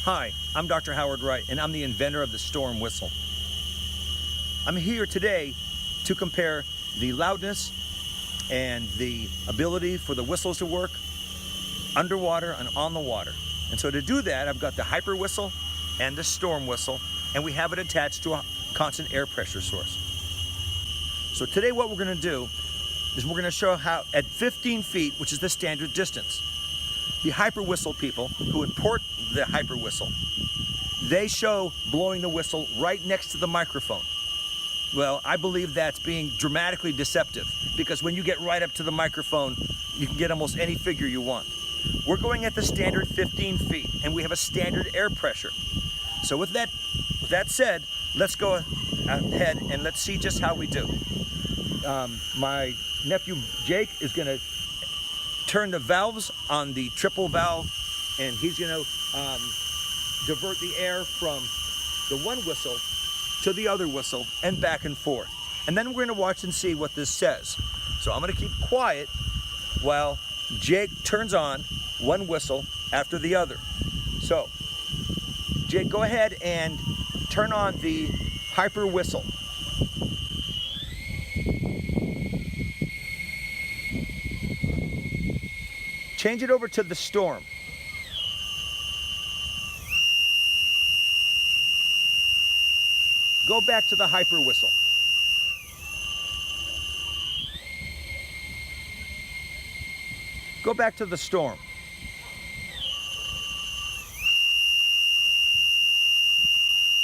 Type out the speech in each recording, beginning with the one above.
Hi, I'm Dr. Howard Wright, and I'm the inventor of the storm whistle. I'm here today to compare the loudness and the ability for the whistles to work underwater and on the water. And so to do that, I've got the Hyperwhistle and the storm whistle, and we have it attached to a constant air pressure source. So today what we're going to do is we're going to show how at 15 feet, which is the standard distance, the Hyperwhistle people who import the Hyperwhistle, they show blowing the whistle right next to the microphone. Well, I believe that's being dramatically deceptive, because when you get right up to the microphone, you can get almost any figure you want. We're going at the standard 15 feet, and we have a standard air pressure. So with that said, let's go ahead and let's see just how we do. My nephew Jake is going to turn the valves on the triple valve, and he's going to divert the air from the one whistle to the other whistle and back and forth. And then we're going to watch and see what this says. So I'm going to keep quiet while Jake turns on one whistle after the other. So Jake, go ahead and turn on the Hyperwhistle. Change it over to the storm. Go back to the Hyperwhistle. Go back to the storm.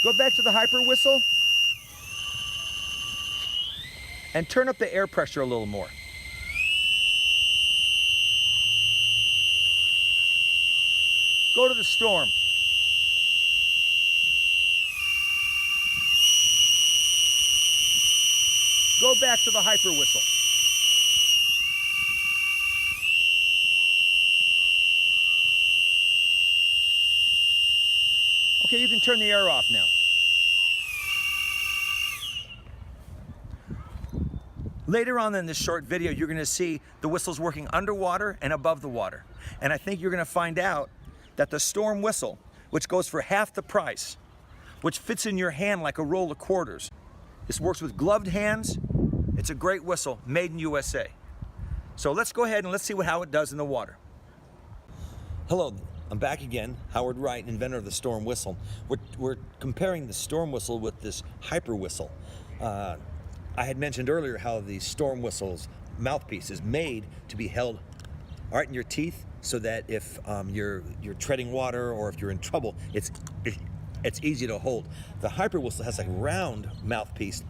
Go back to the Hyperwhistle and turn up the air pressure a little more. Go to the storm. Go back to the Hyperwhistle. Okay, you can turn the air off now. Later on in this short video, you're going to see the whistles working underwater and above the water. And I think you're going to find out that the storm whistle, which goes for half the price, which fits in your hand like a roll of quarters. This works with gloved hands. It's a great whistle, made in USA. So let's go ahead and let's see how it does in the water. Hello, I'm back again, Howard Wright, inventor of the storm whistle. We're comparing the storm whistle with this Hyperwhistle. I had mentioned earlier how the storm whistle's mouthpiece is made to be held right in your teeth, so that if you're treading water or if you're in trouble, it's easy to hold. The Hyperwhistle has a round mouthpiece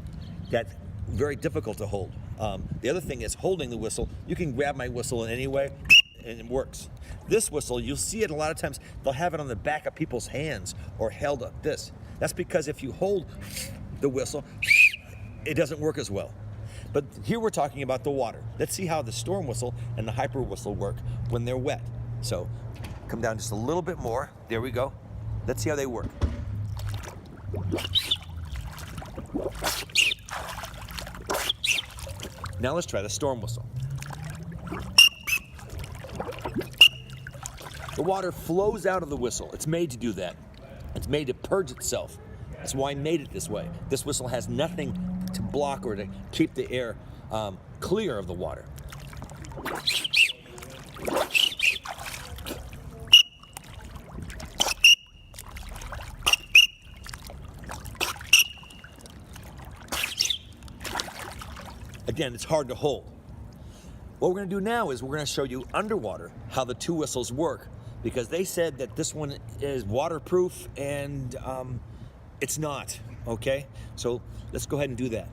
that's very difficult to hold. The other thing is holding the whistle. You can grab my whistle in any way and it works. This whistle, you'll see it a lot of times, they'll have it on the back of people's hands or held like this. That's because if you hold the whistle, it doesn't work as well. But here we're talking about the water. Let's see how the storm whistle and the Hyperwhistle work when they're wet. So come down just a little bit more. There we go. Let's see how they work. Now let's try the storm whistle. The water flows out of the whistle. It's made to do that. It's made to purge itself. That's why I made it this way. This whistle has nothing to block or to keep the air clear of the water. Again, it's hard to hold. What we're going to do now is we're going to show you underwater how the two whistles work, because they said that this one is waterproof and it's not, okay? So let's go ahead and do that.